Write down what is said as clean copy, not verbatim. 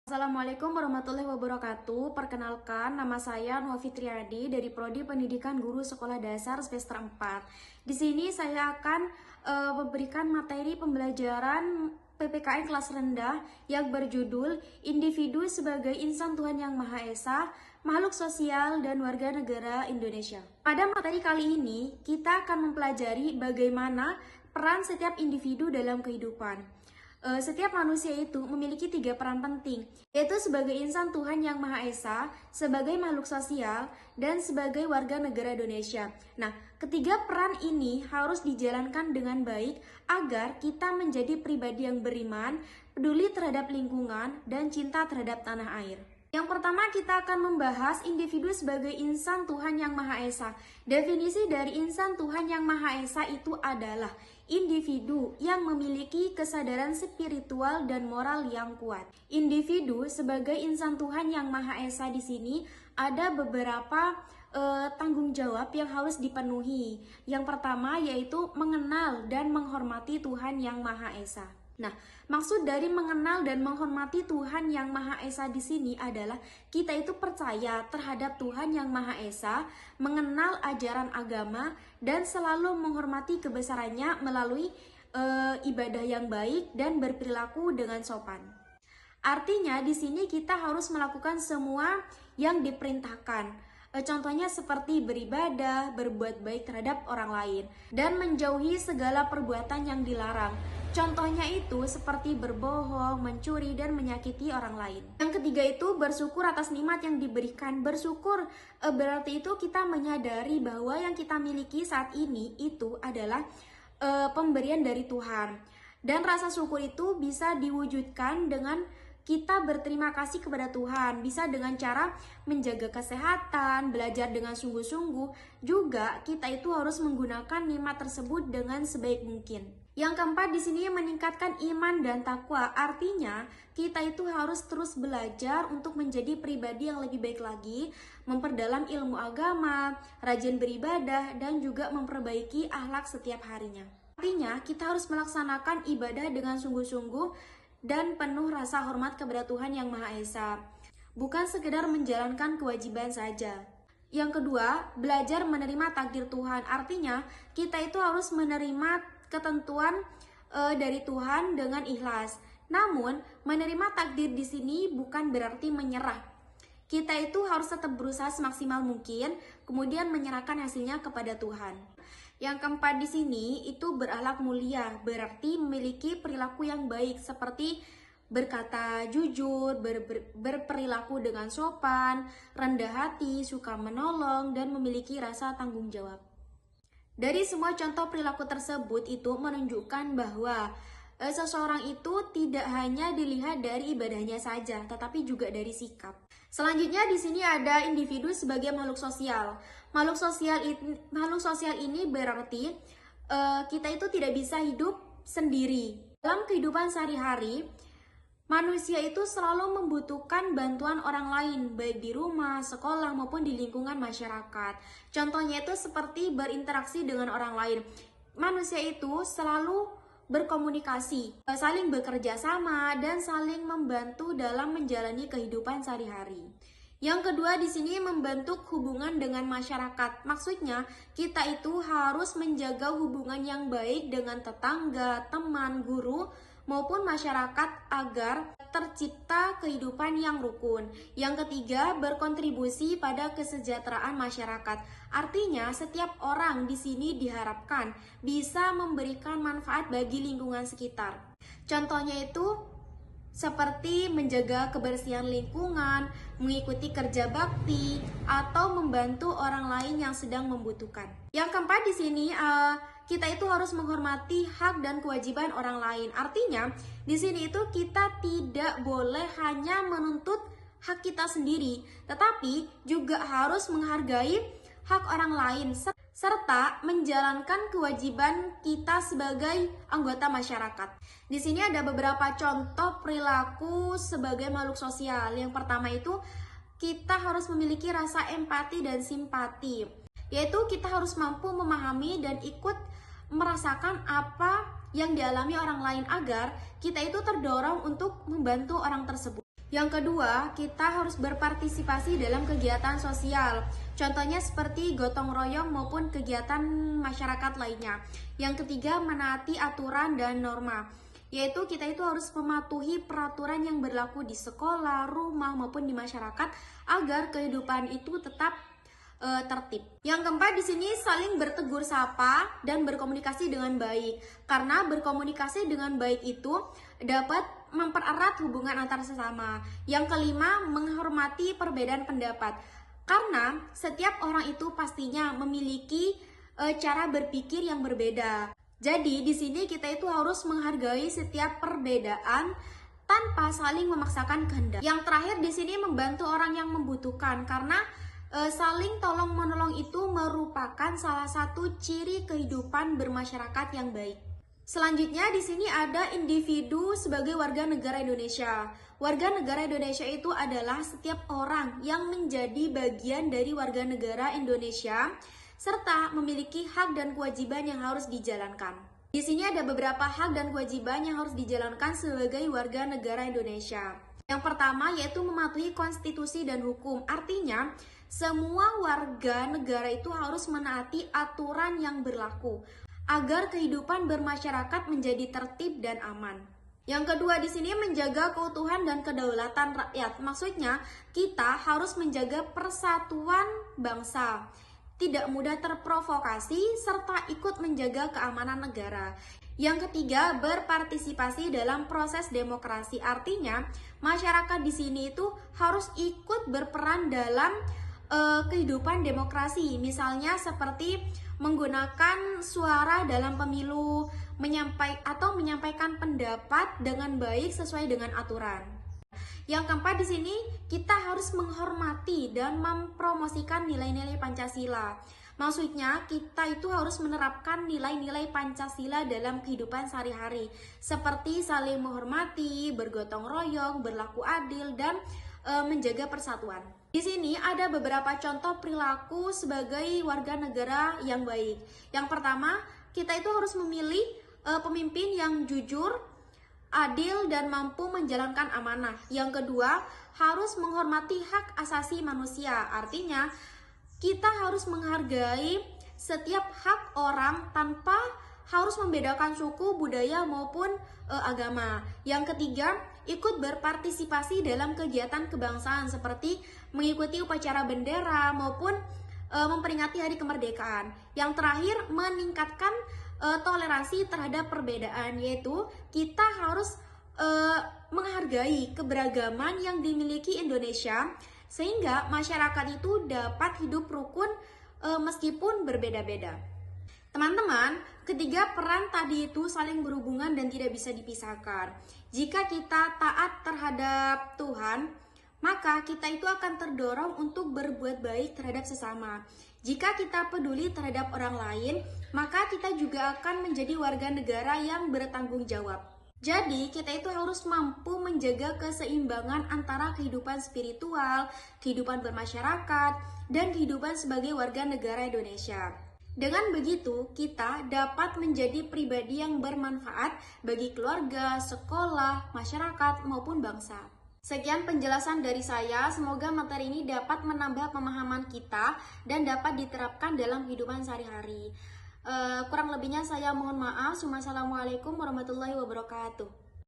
Assalamualaikum warahmatullahi wabarakatuh. Perkenalkan, nama saya Nuha Fitriadi dari Prodi Pendidikan Guru Sekolah Dasar semester 4. Di sini saya akan memberikan materi pembelajaran PPKN kelas rendah yang berjudul Individu sebagai Insan Tuhan Yang Maha Esa, Makhluk Sosial dan Warga Negara Indonesia. Pada materi kali ini, kita akan mempelajari bagaimana peran setiap individu dalam kehidupan. Setiap manusia itu memiliki 3 peran penting, yaitu sebagai insan Tuhan Yang Maha Esa, sebagai makhluk sosial, dan sebagai warga negara Indonesia. Nah, ketiga peran ini harus dijalankan dengan baik agar kita menjadi pribadi yang beriman, peduli terhadap lingkungan, dan cinta terhadap tanah air. Yang pertama, kita akan membahas individu sebagai insan Tuhan Yang Maha Esa. Definisi dari insan Tuhan Yang Maha Esa itu adalah individu yang memiliki kesadaran spiritual dan moral yang kuat. Individu sebagai insan Tuhan Yang Maha Esa di sini ada beberapa tanggung jawab yang harus dipenuhi. Yang pertama yaitu mengenal dan menghormati Tuhan Yang Maha Esa. Nah, maksud dari mengenal dan menghormati Tuhan Yang Maha Esa di sini adalah kita itu percaya terhadap Tuhan Yang Maha Esa, mengenal ajaran agama, dan selalu menghormati kebesarannya melalui ibadah yang baik dan berperilaku dengan sopan. Artinya di sini kita harus melakukan semua yang diperintahkan. Contohnya seperti beribadah, berbuat baik terhadap orang lain, dan menjauhi segala perbuatan yang dilarang. Contohnya itu seperti berbohong, mencuri, dan menyakiti orang lain. Yang ketiga itu bersyukur atas nikmat yang diberikan. Bersyukur berarti itu kita menyadari bahwa yang kita miliki saat ini itu adalah pemberian dari Tuhan. Dan rasa syukur itu bisa diwujudkan dengan kita berterima kasih kepada Tuhan, bisa dengan cara menjaga kesehatan, belajar dengan sungguh-sungguh. Juga kita itu harus menggunakan nikmat tersebut dengan sebaik mungkin. Yang keempat di sini meningkatkan iman dan takwa. Artinya kita itu harus terus belajar untuk menjadi pribadi yang lebih baik lagi, memperdalam ilmu agama, rajin beribadah, dan juga memperbaiki akhlak setiap harinya. Artinya kita harus melaksanakan ibadah dengan sungguh-sungguh dan penuh rasa hormat kepada Tuhan Yang Maha Esa, bukan sekedar menjalankan kewajiban saja. Yang kedua, belajar menerima takdir Tuhan. Artinya kita itu harus menerima ketentuan dari Tuhan dengan ikhlas. Namun menerima takdir di sini bukan berarti menyerah. Kita itu harus tetap berusaha semaksimal mungkin, kemudian menyerahkan hasilnya kepada Tuhan. Yang keempat di sini itu berakhlak mulia, berarti memiliki perilaku yang baik seperti berkata jujur, berperilaku dengan sopan, rendah hati, suka menolong, dan memiliki rasa tanggung jawab. Dari semua contoh perilaku tersebut itu menunjukkan bahwa seseorang itu tidak hanya dilihat dari ibadahnya saja, tetapi juga dari sikap. Selanjutnya di sini ada individu sebagai makhluk sosial. Makhluk sosial ini berarti kita itu tidak bisa hidup sendiri. Dalam kehidupan sehari-hari, manusia itu selalu membutuhkan bantuan orang lain, baik di rumah, sekolah, maupun di lingkungan masyarakat. Contohnya itu seperti berinteraksi dengan orang lain. Manusia itu selalu berkomunikasi, saling bekerja sama, dan saling membantu dalam menjalani kehidupan sehari-hari. Yang kedua di sini membentuk hubungan dengan masyarakat. Maksudnya kita itu harus menjaga hubungan yang baik dengan tetangga, teman, guru, maupun masyarakat agar tercipta kehidupan yang rukun. Yang ketiga, berkontribusi pada kesejahteraan masyarakat. Artinya, setiap orang di sini diharapkan bisa memberikan manfaat bagi lingkungan sekitar. Contohnya itu seperti menjaga kebersihan lingkungan, mengikuti kerja bakti, atau membantu orang lain yang sedang membutuhkan. Yang keempat di sini kita itu harus menghormati hak dan kewajiban orang lain. Artinya di sini itu kita tidak boleh hanya menuntut hak kita sendiri, tetapi juga harus menghargai hak orang lain serta menjalankan kewajiban kita sebagai anggota masyarakat. Di sini ada beberapa contoh perilaku sebagai makhluk sosial. Yang pertama itu kita harus memiliki rasa empati dan simpati, yaitu kita harus mampu memahami dan ikut merasakan apa yang dialami orang lain agar kita itu terdorong untuk membantu orang tersebut. Yang kedua, kita harus berpartisipasi dalam kegiatan sosial. Contohnya seperti gotong royong maupun kegiatan masyarakat lainnya. Yang ketiga, menaati aturan dan norma. Yaitu kita itu harus mematuhi peraturan yang berlaku di sekolah, rumah maupun di masyarakat agar kehidupan itu tetap tertib. Yang keempat di sini saling bertegur sapa dan berkomunikasi dengan baik. Karena berkomunikasi dengan baik itu dapat mempererat hubungan antar sesama. Yang kelima, menghormati perbedaan pendapat. Karena setiap orang itu pastinya memiliki cara berpikir yang berbeda. Jadi di sini kita itu harus menghargai setiap perbedaan tanpa saling memaksakan kehendak. Yang terakhir di sini membantu orang yang membutuhkan, karena saling tolong menolong itu merupakan salah satu ciri kehidupan bermasyarakat yang baik. Selanjutnya di sini ada individu sebagai warga negara Indonesia. Warga negara Indonesia itu adalah setiap orang yang menjadi bagian dari warga negara Indonesia serta memiliki hak dan kewajiban yang harus dijalankan. Di sini ada beberapa hak dan kewajiban yang harus dijalankan sebagai warga negara Indonesia. Yang pertama yaitu mematuhi konstitusi dan hukum. Artinya, semua warga negara itu harus menaati aturan yang berlaku agar kehidupan bermasyarakat menjadi tertib dan aman. Yang kedua di sini menjaga keutuhan dan kedaulatan rakyat. Maksudnya, kita harus menjaga persatuan bangsa, tidak mudah terprovokasi, serta ikut menjaga keamanan negara. Yang ketiga, berpartisipasi dalam proses demokrasi. Artinya, masyarakat di sini itu harus ikut berperan dalam kehidupan demokrasi. Misalnya seperti menggunakan suara dalam pemilu, menyampaikan pendapat dengan baik sesuai dengan aturan. Yang keempat di sini kita harus menghormati dan mempromosikan nilai-nilai Pancasila. Maksudnya kita itu harus menerapkan nilai-nilai Pancasila dalam kehidupan sehari-hari, seperti saling menghormati, bergotong royong, berlaku adil, dan menjaga persatuan. Di sini ada beberapa contoh perilaku sebagai warga negara yang baik. Yang pertama, kita itu harus memilih pemimpin yang jujur, adil, dan mampu menjalankan amanah. Yang kedua, harus menghormati hak asasi manusia. Artinya, kita harus menghargai setiap hak orang tanpa harus membedakan suku, budaya, maupun agama. Yang ketiga, ikut berpartisipasi dalam kegiatan kebangsaan seperti mengikuti upacara bendera maupun memperingati hari kemerdekaan. Yang terakhir, meningkatkan toleransi terhadap perbedaan, yaitu kita harus menghargai keberagaman yang dimiliki Indonesia sehingga masyarakat itu dapat hidup rukun meskipun berbeda-beda. Teman-teman, ketiga peran tadi itu saling berhubungan dan tidak bisa dipisahkan. Jika kita taat terhadap Tuhan, maka kita itu akan terdorong untuk berbuat baik terhadap sesama. Jika kita peduli terhadap orang lain, maka kita juga akan menjadi warga negara yang bertanggung jawab. Jadi, kita itu harus mampu menjaga keseimbangan antara kehidupan spiritual, kehidupan bermasyarakat, dan kehidupan sebagai warga negara Indonesia. Dengan begitu, kita dapat menjadi pribadi yang bermanfaat bagi keluarga, sekolah, masyarakat, maupun bangsa. Sekian penjelasan dari saya, semoga materi ini dapat menambah pemahaman kita dan dapat diterapkan dalam kehidupan sehari-hari. Kurang lebihnya saya mohon maaf. Wassalamualaikum warahmatullahi wabarakatuh.